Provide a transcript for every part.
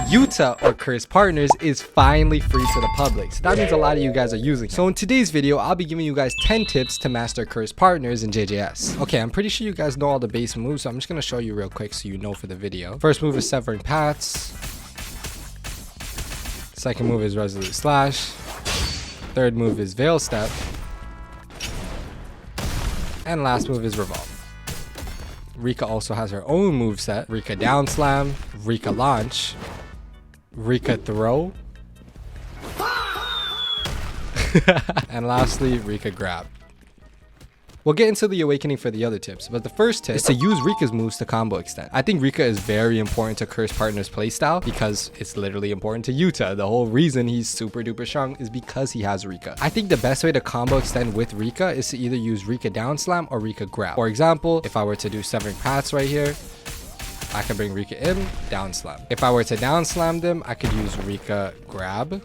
Yuta, or Cursed Partners, is finally free to the public. So that means a lot of you guys are using it. So in today's video, I'll be giving you guys 10 tips to master Cursed Partners in JJS. Okay, I'm pretty sure you guys know all the base moves, so I'm just going to show you real quick so you know for the video. First move is Severing Paths. Second move is Resolute Slash. Third move is Veil Step. And last move is Revolve. Rika also has her own moveset. Rika Down Slam, Rika Launch, Rika Throw, and lastly, Rika Grab. We'll get into the awakening for the other tips, but the first tip is to use Rika's moves to combo extend. I think Rika is very important to Cursed Partner's playstyle because it's literally important to Yuta. The whole reason he's super duper strong is because he has Rika. I think the best way to combo extend with Rika is to either use Rika Down Slam or Rika Grab. For example, if I were to do Severing Paths right here, I can bring Rika in, Down Slam. If I were to Down Slam them, I could use Rika Grab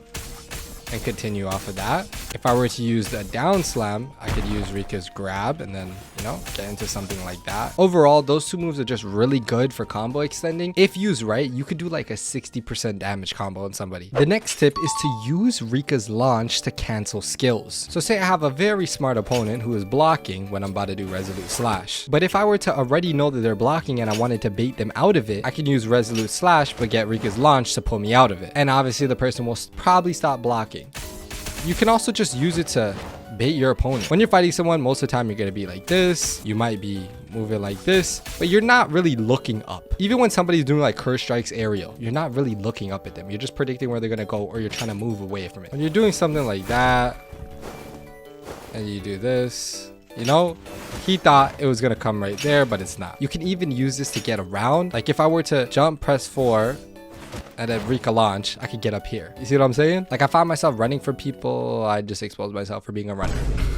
and continue off of that. If I were to use the Down Slam, I could use Rika's Grab and then, you know, get into something like that. Overall, those two moves are just really good for combo extending. If used right, you could do like a 60% damage combo on somebody. The next tip is to use Rika's Launch to cancel skills. So say I have a very smart opponent who is blocking when I'm about to do Resolute Slash. But if I were to already know that they're blocking and I wanted to bait them out of it, I can use Resolute Slash but get Rika's Launch to pull me out of it. And obviously the person will probably stop blocking. You can also just use it to bait your opponent. When you're fighting someone, most of the time you're gonna be like this. You might be moving like this, but you're not really looking up. Even when somebody's doing like Curse Strikes aerial, you're not really looking up at them. You're just predicting where they're gonna go, or you're trying to move away from it. When you're doing something like that, and you do this, you know, he thought it was gonna come right there, but it's not. You can even use this to get around. Like if I were to jump, press 4, and then Rika Launch, I could get up here. You see what I'm saying? Like I found myself running from people, I just exposed myself for being a runner.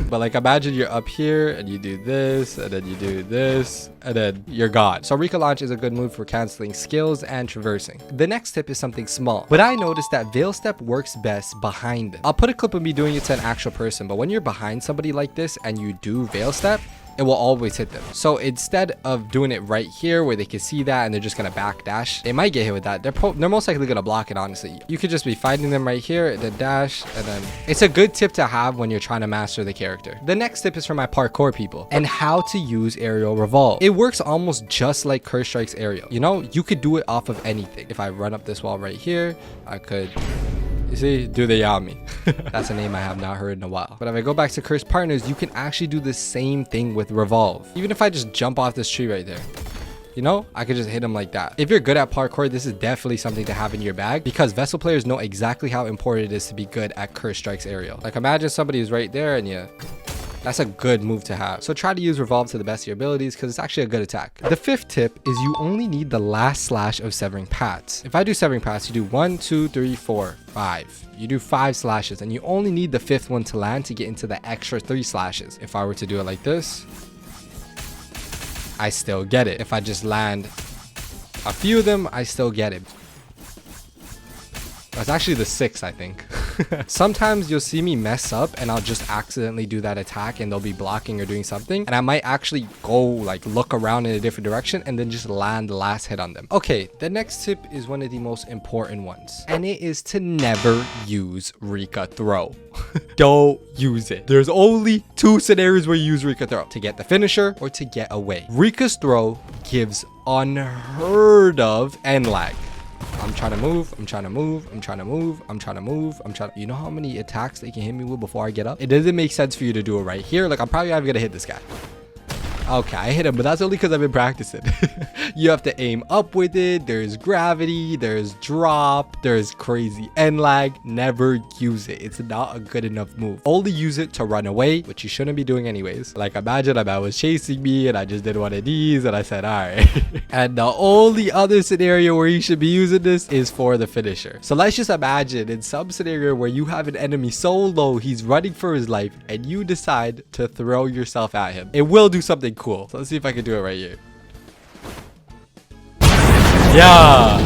But like imagine you're up here and you do this, and then you do this, and then you're gone. So Rika Launch is a good move for canceling skills and traversing. The next tip is something small, but I noticed that Veil Step works best behind them. I'll put a clip of me doing it to an actual person, but when you're behind somebody like this and you do Veil Step, it will always hit them. So instead of doing it right here where they can see that and they're just gonna backdash, they might get hit with that. They're most likely gonna block it, honestly. You could just be fighting them right here, then dash, and then it's a good tip to have when you're trying to master the character. The next tip is for my parkour people and how to use aerial revolve. It works almost just like Curse Strikes aerial. You know, you could do it off of anything. If I run up this wall right here, I could, you see, do the Yami. That's a name I have not heard in a while. But if I go back to Cursed Partners, you can actually do the same thing with Revolve. Even if I just jump off this tree right there, you know, I could just hit him like that. If you're good at parkour, this is definitely something to have in your bag because Vessel players know exactly how important it is to be good at Curse Strikes aerial. Like imagine somebody is right there and that's a good move to have. So try to use Revolve to the best of your abilities because it's actually a good attack. The fifth tip is you only need the last slash of Severing Paths. If I do Severing Paths, you do 1, 2, 3, 4, 5. You do 5 slashes and you only need the 5th one to land to get into the extra 3 slashes. If I were to do it like this, I still get it. If I just land a few of them, I still get it. That's actually the 6th, I think. Sometimes you'll see me mess up and I'll just accidentally do that attack and they'll be blocking or doing something and I might actually go like look around in a different direction and then just land the last hit on them. Okay, the next tip is one of the most important ones and it is to never use Rika Throw. Don't use it. There's only 2 scenarios where you use Rika Throw: to get the finisher or to get away. Rika's Throw gives unheard of end lag. I'm trying to move, I'm trying to move, I'm trying to move, I'm trying to move, you know how many attacks they can hit me with before I get up? It doesn't make sense for you to do it right here. Like I'm probably not gonna hit this guy. Okay, I hit him, but that's only because I've been practicing. You have to aim up with it. There's gravity, there's drop, there's crazy end lag. Never use it. It's not a good enough move. Only use it to run away, which you shouldn't be doing anyways. Like imagine if I was chasing me and I just did one of these and I said, all right. And the only other scenario where you should be using this is for the finisher. So let's just imagine in some scenario where you have an enemy so low, he's running for his life and you decide to throw yourself at him. It will do something cool. So let's see if I can do it right here. Yeah.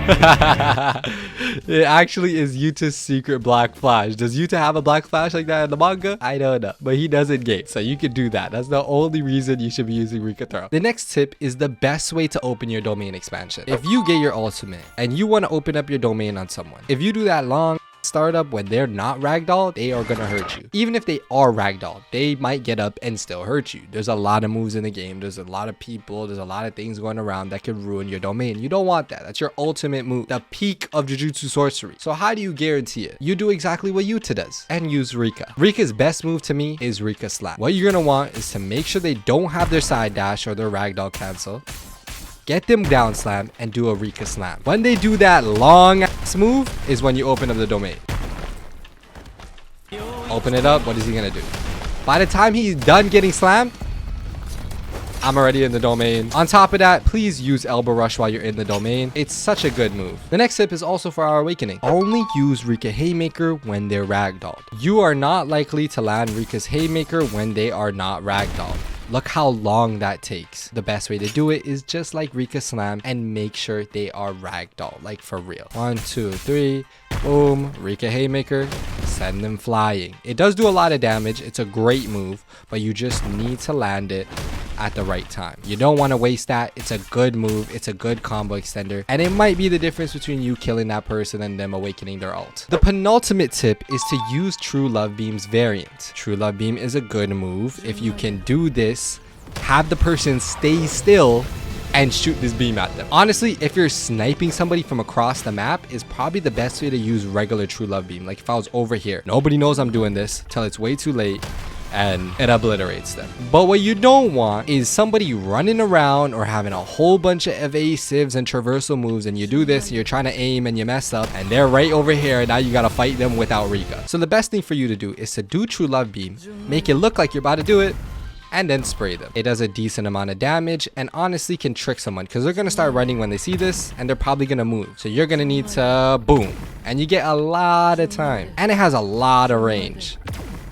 It actually is Yuta's secret black flash. Does Yuta have a black flash like that in the manga? I don't know, but he does in game, so you can do that. That's the only reason you should be using Rika Throw. The next tip is the best way to open your domain expansion. If you get your ultimate and you want to open up your domain on someone, if you do that long startup when they're not ragdoll, they are gonna hurt you. Even if they are ragdoll, they might get up and still hurt you. There's a lot of moves in the game. There's a lot of people. There's a lot of things going around that can ruin your domain. You don't want that. That's your ultimate move, the peak of Jujutsu sorcery. So how do you guarantee it? You do exactly what Yuta does and use Rika. Rika's best move to me is Rika Slap. What you're gonna want is to make sure they don't have their side dash or their ragdoll cancel. Get them down slam and do a Rika slam. When they do that long ass move is when you open up the domain. Open it up. What is he gonna do? By the time he's done getting slammed, I'm already in the domain. On top of that, please use elbow rush while you're in the domain. It's such a good move. The next tip is also for our awakening. Only use Rika Haymaker when they're ragdolled. You are not likely to land Rika's Haymaker when they are not ragdolled. Look how long that takes. The best way to do it is just like Rika Slam and make sure they are ragdoll, like for real. 1, 2, 3, boom, Rika Haymaker, send them flying. It does do a lot of damage. It's a great move, but you just need to land it at the right time. You don't want to waste that. It's a good move. It's a good combo extender, and it might be the difference between you killing that person and them awakening their ult. The penultimate tip is to use True Love Beam's variant. True Love Beam is a good move. If you can do this, have the person stay still and shoot this beam at them. Honestly, if you're sniping somebody from across the map, is probably the best way to use regular True Love Beam. Like if I was over here, nobody knows I'm doing this till it's way too late and it obliterates them. But what you don't want is somebody running around or having a whole bunch of evasives and traversal moves, and you do this and you're trying to aim and you mess up and they're right over here, and now you gotta fight them without Rika. So the best thing for you to do is to do True Love Beam, make it look like you're about to do it, and then spray them. It does a decent amount of damage and honestly can trick someone because they're gonna start running when they see this and they're probably gonna move. So you're gonna need to boom, and you get a lot of time and it has a lot of range.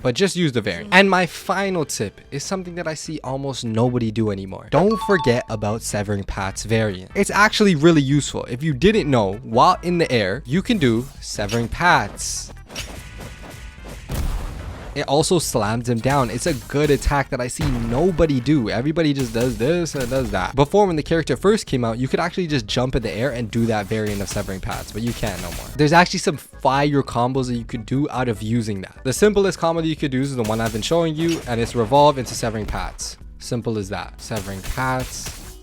But just use the variant. And my final tip is something that I see almost nobody do anymore. Don't forget about Severing Path's variant. It's actually really useful. If you didn't know, while in the air, you can do Severing Paths. It also slams him down. It's a good attack that I see nobody do. Everybody just does this and does that. Before, when the character first came out, you could actually just jump in the air and do that variant of Severing Paths, but you can't no more. There's actually some fire combos that you could do out of using that. The simplest combo that you could do is the one I've been showing you, and it's revolve into Severing Paths. Simple as that. Severing Paths.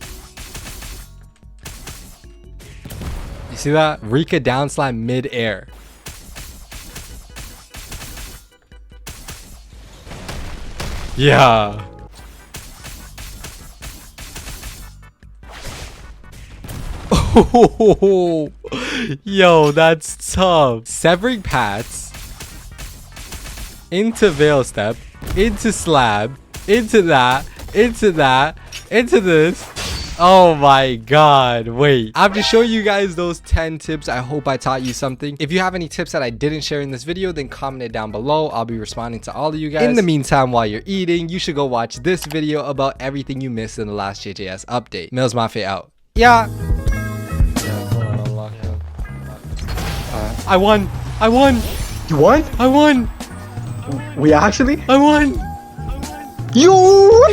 You see that? Rika down slam mid-air. Yeah. Oh, yo, that's tough. Severing Paths into Veil Step, into Slab, into that, into that, into this. Oh my god, wait. After showing you guys those 10 tips, I hope I taught you something. If you have any tips that I didn't share in this video, then comment it down below. I'll be responding to all of you guys. In the meantime, while you're eating, you should go watch this video about everything you missed in the last JJS update. Millz Mafia out. Yeah. I won. I won. You won? I won. We actually? I won. You